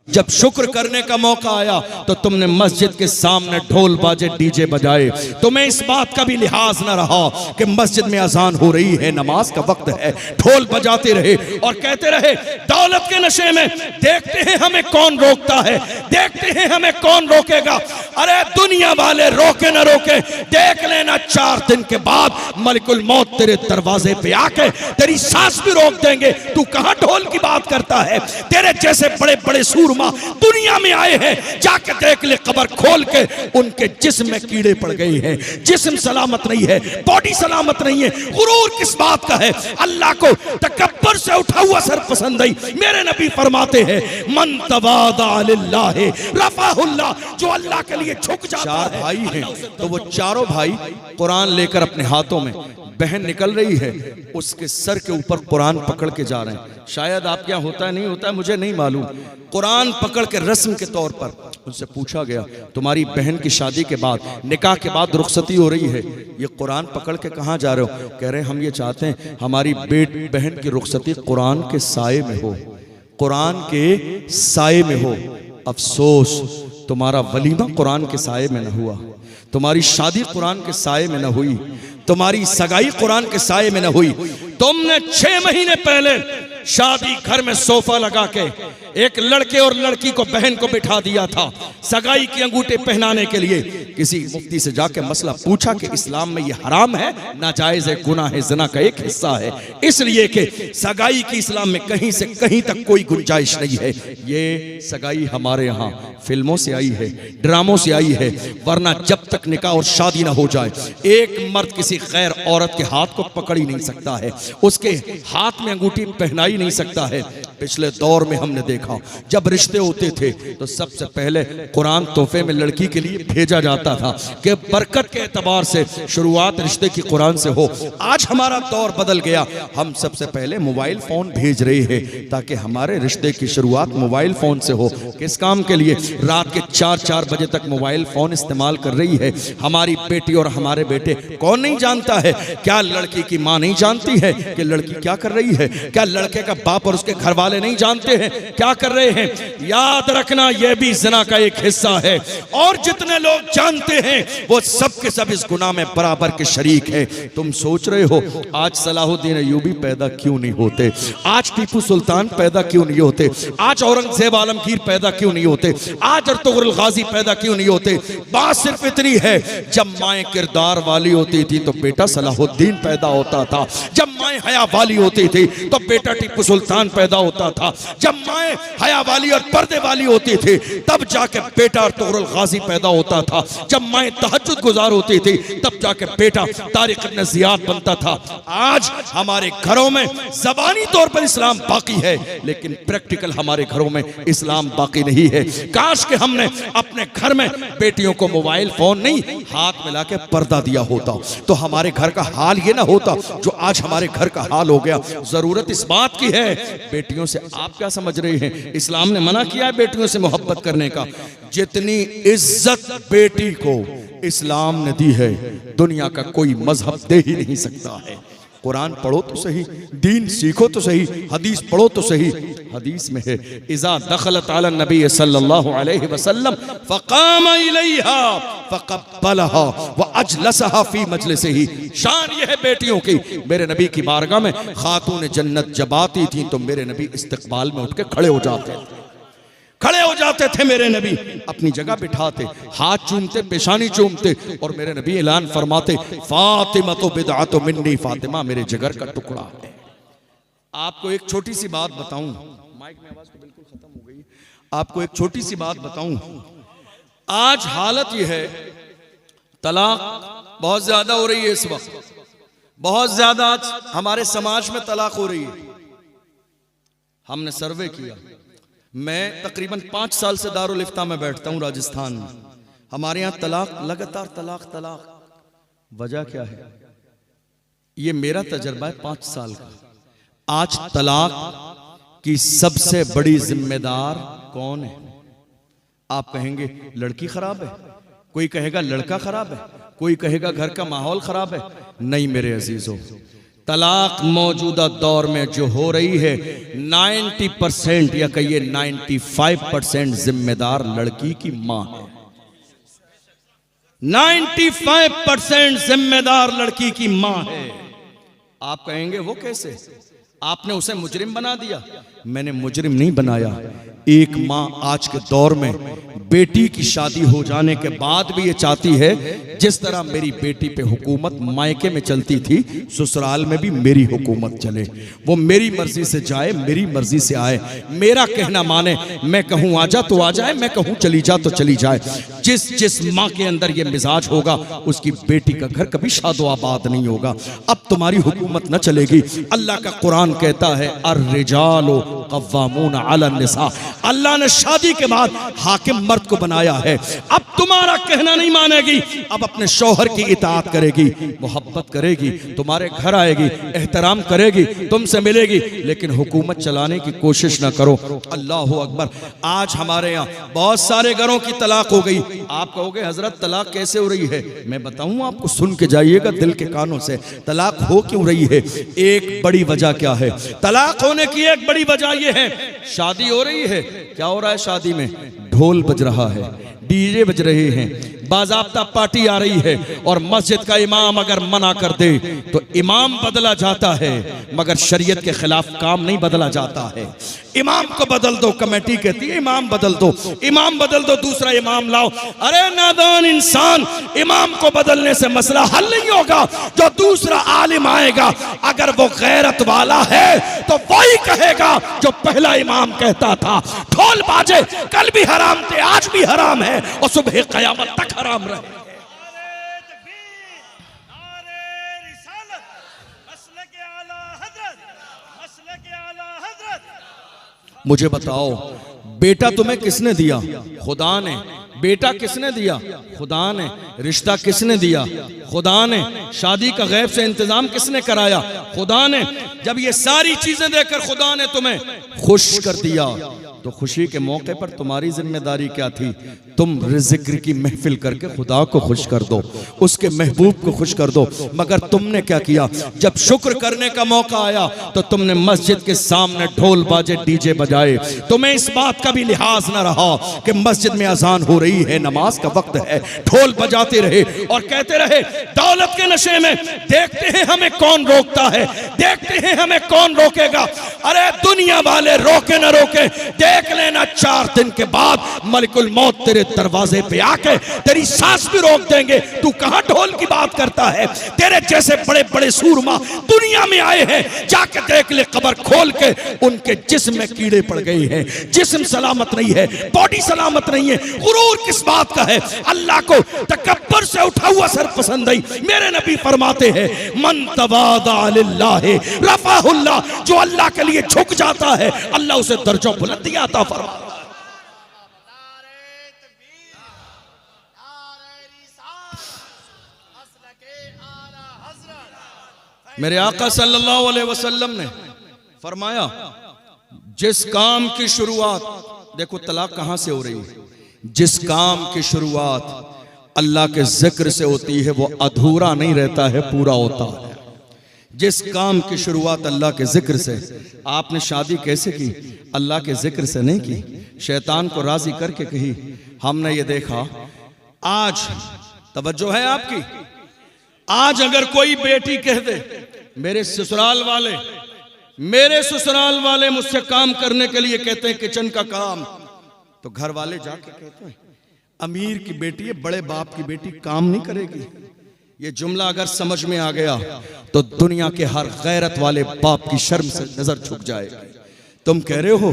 जब शुक्र करने का मौका आया तो तुमने मस्जिद के सामने ढोल बाजे डीजे बजाए। तुम्हें इस बात का भी लिहाज न रहा कि मस्जिद में अजान हो रही है, नमाज का वक्त है। ढोल बजाते रहे और कहते रहे दौलत के नशे में देखते हैं हमें कौन रोकता है, देखते हैं हमें कौन रोकेगा। अरे दुनिया वाले रोके न रोके, देख लेना 4 दिन के बाद मलिकुल मौत तेरे दरवाजे पे आके तेरी सांस भी रोक देंगे। तू कहां ढोल की बात करता है? तेरे जैसे बड़े बड़े सूरमा दुनिया में आए हैं, जाके देख ले कब्र खोल के, उनके जिस्म में कीड़े पड़ गए हैं। जिस्म सलामत नहीं है, बॉडी सलामत नहीं है। गुरूर किस बात का है? अल्लाह को तकब्बर से उठा हुआ सर पसंद नहीं। मेरे नबी फरमाते हैं मन तवादा लिल्लाह रफाहुल्लाह, जो अल्लाह के लिए झुक जाता है। 4 भाई हैं तो वो चारों भाई कुरान लेकर अपने हाथों में, बहन निकल रही है उसके सर के ऊपर कुरान पकड़ के जा रहे हैं। शायद आपके यहाँ होता है, नहीं होता है मुझे नहीं मालूम। कुरान पकड़ के रस्म के तौर पर उनसे पूछा गया तुम्हारी बहन की शादी के बाद, निकाह के बाद रुखसती हो रही है, ये कुरान पकड़ के कहाँ जा रहे हो? कह रहे हम ये चाहते हैं हमारी बहन की रुखसती कुरान के साए में हो, कुरान के साए में हो। अफसोस तुम्हारा वलीमा कुरान के साए में न हुआ, तुम्हारी शादी कुरान के साए में न हुई, तुम्हारी सगाई कुरान के साए में न हुई। तुमने 6 महीने पहले शादी घर में सोफा लगा के एक लड़के और लड़की को, बहन को बिठा दिया था सगाई की अंगूठे पहनाने के लिए। किसी मुफ्ती से जाके मसला पूछा कि इस्लाम में ये हराम है, नाजायज है, गुनाह है, ज़िना का एक हिस्सा है, इसलिए कि सगाई की इस्लाम में कहीं से कहीं तक कोई गुंजाइश नहीं है। ये सगाई हमारे यहाँ फिल्मों से आई है, ड्रामों से आई है, वरना जब तक निकाह और शादी ना हो जाए एक मर्द किसी गैर औरत के हाथ को पकड़ ही नहीं सकता है, उसके हाथ में अंगूठी पहना ही नहीं सकता है। पिछले दौर में हमने देखा जब रिश्ते होते थे तो सबसे पहले कुरान तोहफे में लड़की के लिए भेजा जाता था कि बरकत के एतबार से शुरुआत रिश्ते की कुरान से हो। आज हमारा दौर बदल गया, हम सबसे पहले मोबाइल फोन भेज रहे हैं ताकि हमारे रिश्ते की शुरुआत मोबाइल फोन से हो। किस काम के लिए? रात के 4-4 बजे तक मोबाइल फोन इस्तेमाल कर रही है हमारी बेटी और हमारे बेटे। कौन नहीं जानता है? क्या लड़की की माँ नहीं जानती है कि लड़की क्या कर रही है? क्या लड़के का बाप और उसके घर वाले नहीं जानते हैं क्या कर रहे हैं? याद रखना यह भी ज़िना का एक हिस्सा है, और जितने लोग जानते हैं वो सब के सब इस गुनाह में बराबर के शरीक हैं। तुम सोच रहे हो आज सलाहुद्दीन अय्यूबी पैदा क्यों नहीं होते, आज टीपू सुल्तान पैदा क्यों नहीं होते, आज औरंगजेब आलमगीर पैदा क्यों नहीं होते, आज अर्तुगरुल गाजी पैदा क्यों नहीं होते? बात सिर्फ इतनी है, जब माएँ किरदार वाली होती थी तो बेटा सलाहुद्दीन पैदा होता था, जब माएँ हया वाली होती थी तो बेटा टीपू सुल्तान पैदा होता था, जब माएँ हया वाली और पर्दे वाली होती थी तब जाके बेटा अर्तुगरुल गाजी पैदा होता था, जब माएँ तहज्जुद गुजार होती थी तब जाके बेटा तारिक इब्न ज़ियाद बनता था। आज हमारे घरों में ज़बानी तौर पर इस्लाम बाकी है लेकिन प्रैक्टिकल हमारे घरों में इस्लाम बाकी नहीं है। काश कि हमने अपने घर में बेटियों को मोबाइल फोन नहीं, हाथ मिला के पर्दा दिया होता तो हमारे घर का हाल ये ना होता जो आज हमारे घर का हाल हो गया। जरूरत इस बात की है, बेटियों से आप क्या समझ रहे हैं? इस्लाम ने मना किया है बेटियों से मोहब्बत करने का। जितनी इज्जत बेटी को इस्लाम ने दी है दुनिया का कोई मजहब दे ही नहीं सकता है। कुरान पढ़ो तो सही, दीन सीखो तो सही, हदीस पढ़ो तो सही। हदीस में है इज़ा दखलत अला नबी सल्लल्लाहु अलैहि वसल्लम फ़क़ाम इलैहा फ़क़ब्बलहा व अजलसहा फ़ी मजलिसिही। शान ये है बेटियों की, मेरे नबी की बारगाह में खातून जन्नत जब आती थी तो मेरे नबी इस्तकबाल में उठ के खड़े हो जाते थे मेरे नबी, अपनी जगह बिठाते, हाथ चूमते, पेशानी चूमते और मेरे नबी ऐलान फरमाते फातिमा तो बिदअतु मिन्नी, फातिमा मेरे जिगर का टुकड़ा है। आपको एक छोटी सी बात बताऊं, माइक में आवाज तो बिल्कुल खत्म हो गई। आपको एक छोटी सी बात बताऊं, आज हालत यह है तलाक बहुत ज्यादा हो रही है इस वक्त, बहुत ज्यादा आज हमारे समाज में तलाक हो रही है। हमने सर्वे किया, मैं तकरीबन 5 साल से दारुल इफ्ता में बैठता हूं राजस्थान में। हमारे यहाँ तलाक, लगातार तलाक। वजह क्या है? ये मेरा तजर्बा है 5 साल का। आज तलाक की सबसे बड़ी जिम्मेदार कौन है? आप कहेंगे लड़की खराब है, कोई कहेगा लड़का खराब है, कोई कहेगा घर का माहौल खराब है। नहीं मेरे अजीजों, तलाक मौजूदा दौर में जो हो रही है 90% या कहिए 95% जिम्मेदार लड़की की मां है। 95% जिम्मेदार लड़की की मां है। आप कहेंगे वो कैसे? आपने उसे मुजरिम बना दिया। मैंने मुजरिम नहीं बनाया। एक मां आज के दौर में बेटी की शादी हो जाने के बाद भी ये चाहती है जिस तरह मेरी बेटी पे हुकूमत मायके में चलती थी, ससुराल में भी मेरी हुकूमत चले। वो मेरी मर्जी से जाए, मेरी मर्जी से आए, मेरा कहना माने। मैं कहूं आ जा तो आ जाए, मैं कहूं चली जा तो चली जाए। जिस मां के अंदर ये मिजाज होगा उसकी बेटी का घर कभी शादो आबाद नहीं होगा। अब तुम्हारी हुकूमत न चलेगी। अल्लाह का कुरान कहता है अर्रिजालु कव्वामून अला निसा। अल्लाह ने शादी के बाद हाकिम मर्द को बनाया है। अब तुम्हारा कहना नहीं मानेगी, अब अपने शौहर की इताअत करेगी, मोहब्बत करेगी, तुम्हारे घर आएगी, एहतराम करेगी, तुमसे मिलेगी, लेकिन हुकूमत चलाने की कोशिश ना करो। अल्लाह अकबर। आज हमारे यहाँ बहुत सारे घरों की तलाक हो गई। आप कहोगे हजरत तलाक कैसे हो रही है? मैं बताऊं आपको, सुन के जाइएगा दिल के कानों से। तलाक हो क्यों रही है? एक बड़ी वजह क्या है? तलाक होने की एक बड़ी वजह यह है, शादी हो रही है। क्या हो रहा है शादी में? ढोल बज रहा है, डीजे बज रहे हैं, बाज़ाब्ता पार्टी आ रही है, और मस्जिद का इमाम अगर मना कर दे तो इमाम बदला जाता है, मगर शरीयत के खिलाफ काम नहीं बदला जाता है। इमाम को बदल दो, कमेटी कहती है इमाम बदल दो, इमाम बदल दो, दूसरा इमाम लाओ। अरे नादान इंसान, इमाम को बदलने से मसला हल नहीं होगा। जो दूसरा आलिम आएगा अगर वो गैरत वाला है तो वही कहेगा जो पहला इमाम कहता था। ढोल बाजे कल भी हराम थे, आज भी हराम है, और सुबह क़यामत तक हराम रहे। मुझे बताओ, बेटा तुम्हें किसने दिया? खुदा ने। बेटा किसने दिया? खुदा ने। रिश्ता किसने दिया? खुदा ने। शादी का गैब से इंतजाम किसने कराया? खुदा ने। जब ये सारी चीजें देकर खुदा ने तुम्हें खुश कर दिया तो खुशी के मौके पर तुम्हारी जिम्मेदारी क्या थी? तुम जिक्र की महफिल करके खुदा को खुश कर दो, उसके महबूब को खुश कर दो। मगर तुमने क्या किया? जब शुक्र करने का मौका आया तो तुमने मस्जिद के सामने ढोल बाजे डीजे बजाए। तुम्हें इस बात का भी लिहाज न रहा कि मस्जिद में अजान हो रही है, नमाज का वक्त है। ढोल बजाते रहे और कहते रहे दौलत के नशे में, देखते हैं हमें कौन रोकता है, देखते हैं हमें कौन रोकेगा। अरे दुनिया वाले रोके न रोके, देख लेना 4 दिन के बाद मलिकुल मौत तेरे दरवाजे पे आके तेरी सांस भी रोक देंगे। तू कहां ढोल की बात करता है? तेरे जैसे बड़े बड़े सूरमा दुनिया में आए हैं, जाके देख ले कब्र खोल के, उनके जिस्म में कीड़े पड़ गए हैं, जिस्म सलामत नहीं है, बॉडी सलामत नहीं है। गुरूर किस बात का है? अल्लाह को तकब्बुर से उठा हुआ सर पसंद नहीं। मेरे नबी फरमाते हैं मन तवादा लिल्लाहि रफ़अहुल्लाह, जो अल्लाह के लिए झुक जाता है अल्लाह उसे दर्जा बुलंदी अता फरमाता है। मेरे आका सल्लल्लाहु अलैहि वसल्लम ने फरमाया जिस काम की शुरुआत, देखो तलाक कहां से हो रही है, जिस काम की शुरुआत अल्लाह के जिक्र से होती है वो अधूरा नहीं रहता है, पूरा होता है। जिस काम की शुरुआत अल्लाह के जिक्र से, आपने शादी कैसे की? अल्लाह के जिक्र से नहीं की, शैतान को राजी करके कही। हमने ये देखा, आज तवज्जो है आपकी, आज अगर कोई बेटी कह दे मेरे ससुराल वाले मुझसे काम करने के लिए कहते हैं किचन का काम, तो घर वाले जाके कहते हैं अमीर की बेटी है, बड़े बाप की बेटी काम नहीं करेगी। ये जुमला अगर समझ में आ गया तो दुनिया के हर गैरत वाले बाप की शर्म से नजर झुक जाएगी। तुम कह रहे हो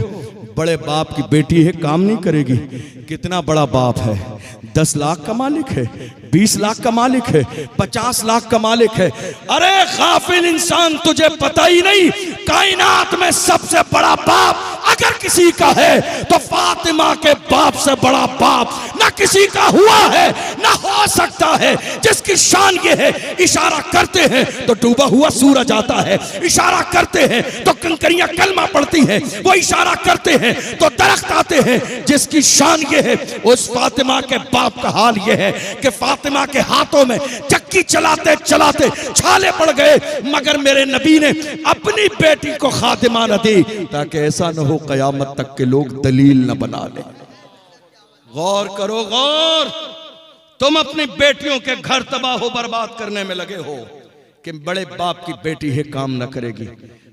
बड़े बाप की बेटी है, काम नहीं करेगी। कितना बड़ा बाप है? 10 लाख का मालिक है, 20 लाख का मालिक है, 50 लाख का मालिक है। अरे गाफिल इंसान, तुझे पता ही नहीं, कायनात में सबसे बड़ा बाप अगर किसी का है तो फातिमा के बाप से बड़ा बाप ना किसी का हुआ है ना हो सकता है। जिसकी शान ये है, इशारा करते हैं तो डूबा हुआ सूरज आता है, इशारा करते हैं तो कंकरियां कलमा पड़ती हैं, वो इशारा करते हैं तो दरख्त आते हैं। जिसकी शान ये है, उस फातिमा के बाप का हाल ये है कि फातिमा के हाथों में चक्की चलाते चलाते छाले पड़ गए, मगर मेरे नबी ने अपनी बेटी को खातिमा न दी ताकि ऐसा न हो कयामत तक के लोग दलील न बना ले। गौर करो गौर, तुम अपनी बेटियों के घर तबाह बर्बाद करने में लगे हो कि बड़े बाप की बेटी है काम न करेगी।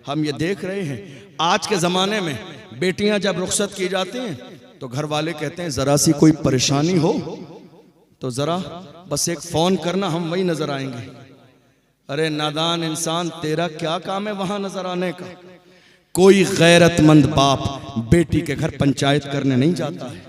हम ये देख रहे हैं आज के जमाने में बेटियां जब रुखसत की जाती हैं तो घर वाले कहते हैं जरा सी कोई परेशानी हो तो जरा बस एक फोन करना, हम वही नजर आएंगे। अरे नादान इंसान, तेरा क्या काम है वहां नजर आने का? कोई गैरतमंद बाप बेटी के घर पंचायत करने नहीं जाता है,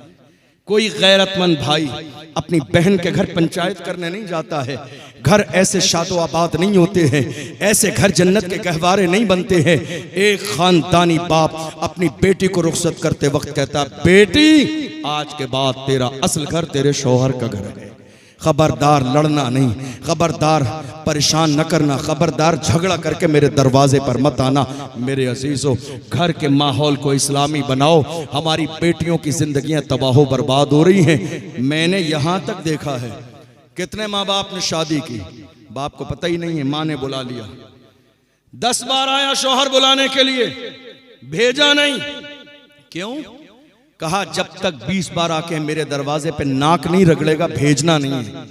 कोई गैरतमंद भाई अपनी बहन के घर पंचायत करने नहीं जाता है। घर ऐसे शादो आबाद नहीं होते हैं, ऐसे घर जन्नत के गहवारे नहीं बनते हैं। एक खानदानी बाप अपनी बेटी को रुखसत करते वक्त कहता, बेटी आज के बाद तेरा असल घर तेरे शौहर का घर है, खबरदार लड़ना नहीं, खबरदार परेशान न करना, खबरदार झगड़ा करके मेरे दरवाजे पर मत आना। मेरे अजीजों, घर के माहौल को इस्लामी बनाओ। हमारी बेटियों की जिंदगियां तबाह बर्बाद हो रही हैं। मैंने यहां तक देखा है कितने माँ बाप ने शादी की, बाप को पता ही नहीं है, माँ ने बुला लिया, 10 बार आया शौहर बुलाने के लिए, भेजा नहीं। क्यों? कहा जब तक 20 बार आके मेरे दरवाजे पे नाक नहीं रगड़ेगा भेजना नहीं है।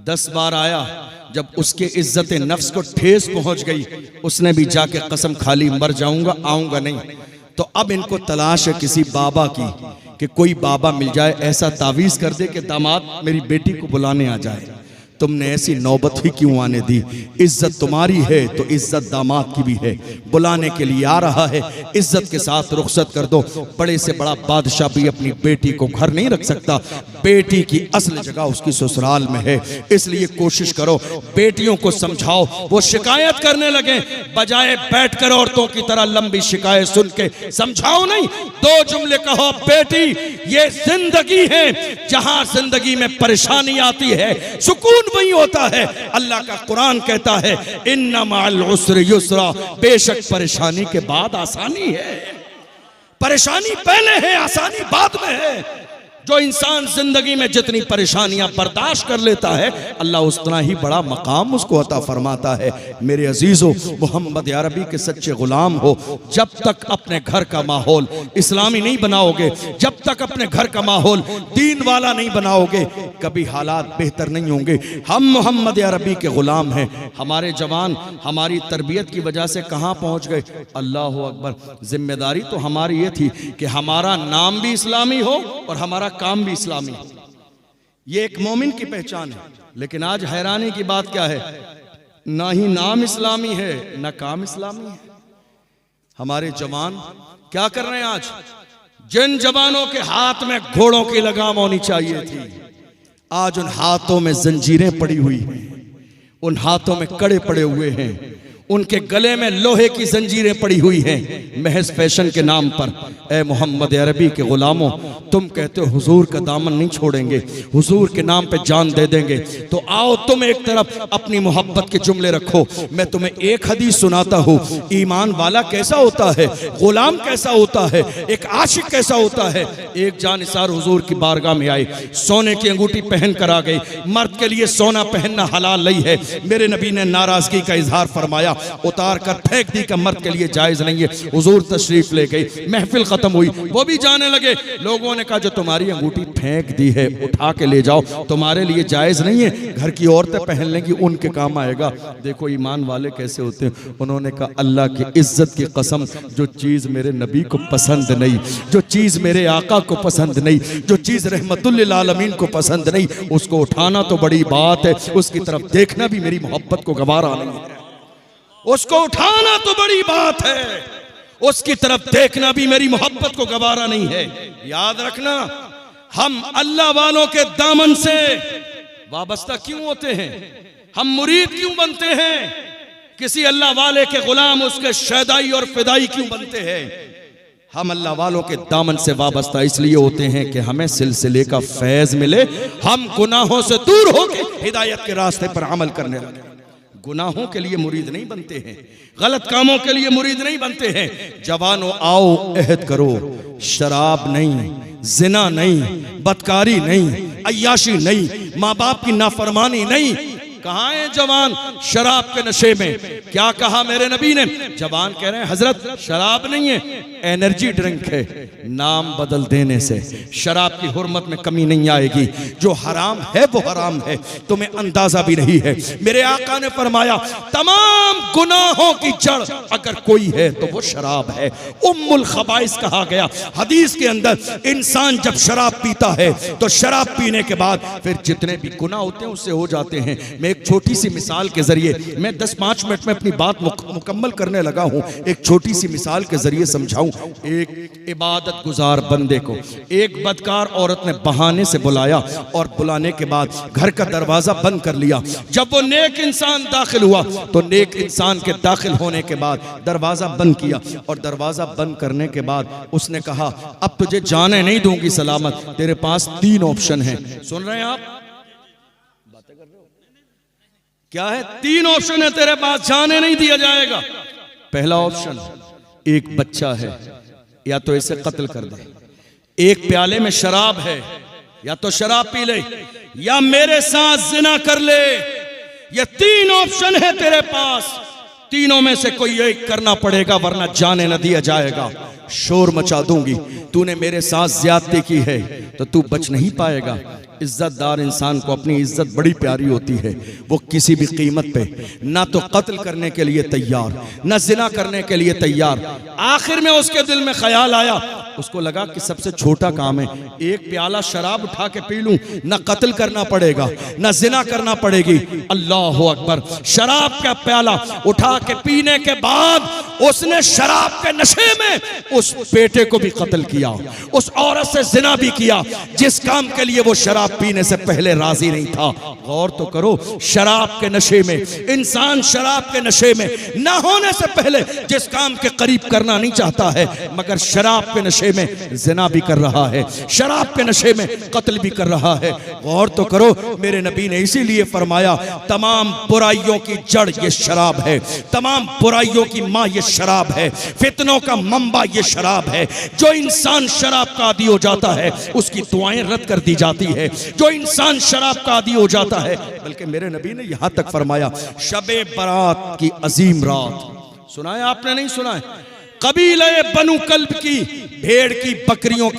10 बार आया, जब उसके इज्जत नफ्स को ठेस पहुंच गई, उसने भी जाके कसम खा ली मर जाऊंगा आऊंगा नहीं। तो अब इनको तलाश है किसी बाबा की कि कोई बाबा मिल जाए ऐसा तावीज कर दे कि दामाद मेरी बेटी को बुलाने आ जाए। तुमने ऐसी नौबत ही क्यों आने दी? इज्जत तुम्हारी है तो इज्जत दामाद की भी है। बुलाने के लिए आ रहा है, इज्जत के साथ रुखसत कर दो। बड़े से बड़ा बादशाह भी अपनी बेटी को घर नहीं रख सकता, बेटी की असल जगह उसकी ससुराल में है। इसलिए कोशिश करो, बेटियों को समझाओ, वो शिकायत करने लगे, बजाय बैठकर औरतों की तरह लंबी शिकायत सुन के समझाओ नहीं, 2 जुमले कहो, बेटी ये जिंदगी है, जहां जिंदगी में परेशानी आती है सुकून वही होता है। अल्लाह का कुरान कहता है इन्ना मअल उसरि युसरा, बेशक परेशानी के बाद आसानी है। परेशानी पहले है, आसानी बाद में है। जो इंसान जिंदगी में जितनी परेशानियां बर्दाश्त कर लेता है, अल्लाह उतना ही बड़ा मकाम उसको अता फरमाता है। मेरे अजीजों, मोहम्मद अरबी के सच्चे गुलाम हो, जब तक अपने घर का माहौल इस्लामी नहीं बनाओगे, जब तक अपने घर का माहौल दीन वाला नहीं बनाओगे, कभी हालात बेहतर नहीं होंगे। हम मोहम्मद अरबी के गुलाम हैं। हमारे जवान हमारी तरबियत की वजह से कहाँ पहुँच गए? अल्लाह अकबर। जिम्मेदारी तो हमारी ये थी कि हमारा नाम भी इस्लामी हो और हमारा काम भी इस्लामी। ये एक मोमिन की पहचान है। लेकिन आज हैरानी की बात क्या है, ना ही नाम इस्लामी है ना काम इस्लामी है। हमारे जवान क्या कर रहे हैं आज? जिन जवानों के हाथ में घोड़ों की लगाम होनी चाहिए थी, आज उन हाथों में जंजीरें पड़ी हुई हैं, उन हाथों में कड़े पड़े हुए हैं, उनके गले में लोहे की जंजीरें पड़ी हुई हैं, महज फैशन के नाम पर। ए मोहम्मद अरबी के गुलामों, तुम कहते हो हुजूर का दामन नहीं छोड़ेंगे, हुजूर के नाम पे जान दे देंगे, तो आओ तुम एक तरफ अपनी मोहब्बत के जुमले रखो। मैं तुम्हें एक हदीस सुनाता हूँ, ईमान वाला कैसा होता है, गुलाम कैसा होता है, एक आशिक कैसा होता है। एक जानिसार हुजूर की बारगाह में आए, सोने की अंगूठी पहन कर आ गई। मर्द के लिए सोना पहनना हलाल नहीं है। मेरे नबी ने नाराजगी का इजहार फरमाया, उतार कर फेंक दी कि मर्द के लिए जायज नहीं है। हुजूर तशरीफ ले गई, महफिल खत्म हुई, वो भी जाने लगे। लोगों ने कहा जो तुम्हारी अंगूठी फेंक दी है उठा के ले जाओ, तुम्हारे लिए जायज नहीं है, घर की औरतें पहन लेंगी, उनके काम आएगा। देखो ईमान वाले कैसे होते हैं। उन्होंने कहा अल्लाह की इज्जत की कसम, जो चीज मेरे नबी को पसंद नहीं, जो चीज मेरे आका को पसंद नहीं, जो चीज रहमतुल लिल आलमीन को पसंद नहीं, उसको उठाना तो बड़ी बात है, उसकी तरफ देखना भी मेरी मोहब्बत को गवारा नहीं है। उसको उठाना तो बड़ी बात है, उसकी तरफ देखना भी मेरी मोहब्बत को गवारा नहीं है। याद रखना, हम अल्लाह वालों के दामन से वाबस्ता क्यों होते हैं, हम मुरीद क्यों बनते हैं, किसी अल्लाह वाले के गुलाम उसके शैदाई और फिदाई क्यों बनते हैं? हम अल्लाह वालों के दामन से वाबस्ता इसलिए होते हैं कि हमें सिलसिले का फैज मिले, हम गुनाहों से दूर होकर हिदायत के रास्ते पर अमल करने लगे। गुनाहों के लिए मुरीद नहीं बनते हैं, गलत कामों के लिए मुरीद नहीं बनते हैं। जवानों आओ अहद करो, शराब नहीं, जिना नहीं, बदकारी नहीं, अय्याशी नहीं, माँ बाप की नाफरमानी नहीं। कहाँ है जवान शराब के नशे में? क्या कहा मेरे नबी ने? जवान कह रहे हैं हजरत शराब नहीं है, एनर्जी ड्रिंक है। नाम बदल देने से शराब की हुर्मत में कमी नहीं आएगी। जो हराम है वो हराम है, तुम्हें अंदाजा भी नहीं है। मेरे आका ने फरमाया तमाम गुनाहों की जड़ अगर कोई है तो वो शराब है। उम्मुल खबाइस कहा गया हदीस के अंदर। इंसान जब शराब पीता है तो शराब पीने के बाद फिर जितने भी गुनाह होते हैं उससे हो जाते हैं। मैं एक छोटी सी मिसाल के जरिए, मैं 10-5 मिनट में अपनी बात मुकम्मल करने लगा हूं, एक छोटी सी मिसाल के जरिए समझाऊं। एक इबादत गुजार बंदे को एक बदकार औरत ने बहाने से बुलाया और बुलाने के बाद घर का दरवाजा बंद कर लिया। जब वो नेक इंसान दाखिल हुआ तो नेक इंसान के दाखिल होने के बाद दरवाजा बंद किया और दरवाजा बंद करने के बाद उसने कहा अब तुझे जाने नहीं दूंगी सलामत, तेरे पास 3 ऑप्शन हैं। सुन रहे हैं आप? क्या है? 3 ऑप्शन है तेरे पास, जाने नहीं दिया जाएगा। पहला ऑप्शन, एक बच्चा है, या तो इसे कत्ल कर दे। एक प्याले में शराब है, या तो शराब पी ले, या मेरे साथ जिना कर ले। ये 3 ऑप्शन है तेरे पास, तीनों में से कोई एक करना पड़ेगा वरना जाने न दिया जाएगा। शोर मचा दूंगी, तूने मेरे साथ ज्यादती की है तो तू बच नहीं पाएगा। इज्जतदार इंसान को अपनी इज्जत बड़ी प्यारी होती है, वो किसी भी कीमत पे ना तो कत्ल करने के लिए तैयार, ना जिना करने के लिए तैयार। आखिर में उसके दिल में ख्याल आया, उसको लगा कि सबसे छोटा काम है, एक प्याला शराब उठा के पी लूं, ना कत्ल करना पड़ेगा ना जिना करना पड़ेगी। अल्लाह अकबर। शराब का प्याला उठा के पीने के बाद उसने शराब के नशे में उस बेटे को भी कत्ल किया, उस औरत से जिना भी किया जिस काम के लिए वो शराब पीने से पहले राजी नहीं था। गौर तो करो, शराब के नशे में इंसान शराब के नशे में ना होने से पहले जिस काम के करीब करना नहीं चाहता है, मगर शराब के नशे में जिना भी कर रहा है, शराब के नशे में कत्ल भी कर रहा है। गौर तो करो, मेरे नबी ने इसीलिए फरमाया तमाम बुराइयों की जड़ ये शराब है, तमाम बुराइयों की माँ ये शराब है, फितनों का मंबा ये शराब है। जो इंसान शराब का आदी हो जाता है उसकी दुआएं रद्द कर दी जाती है। जो इंसान शराब का आदी हो जाता है, बल्कि मेरे नबी ने यहां तक फरमाया शबे बारात की अजीम रात, सुना है आपने? नहीं सुना है? कबीले बनु कल्ब की भेड़ की बकरियों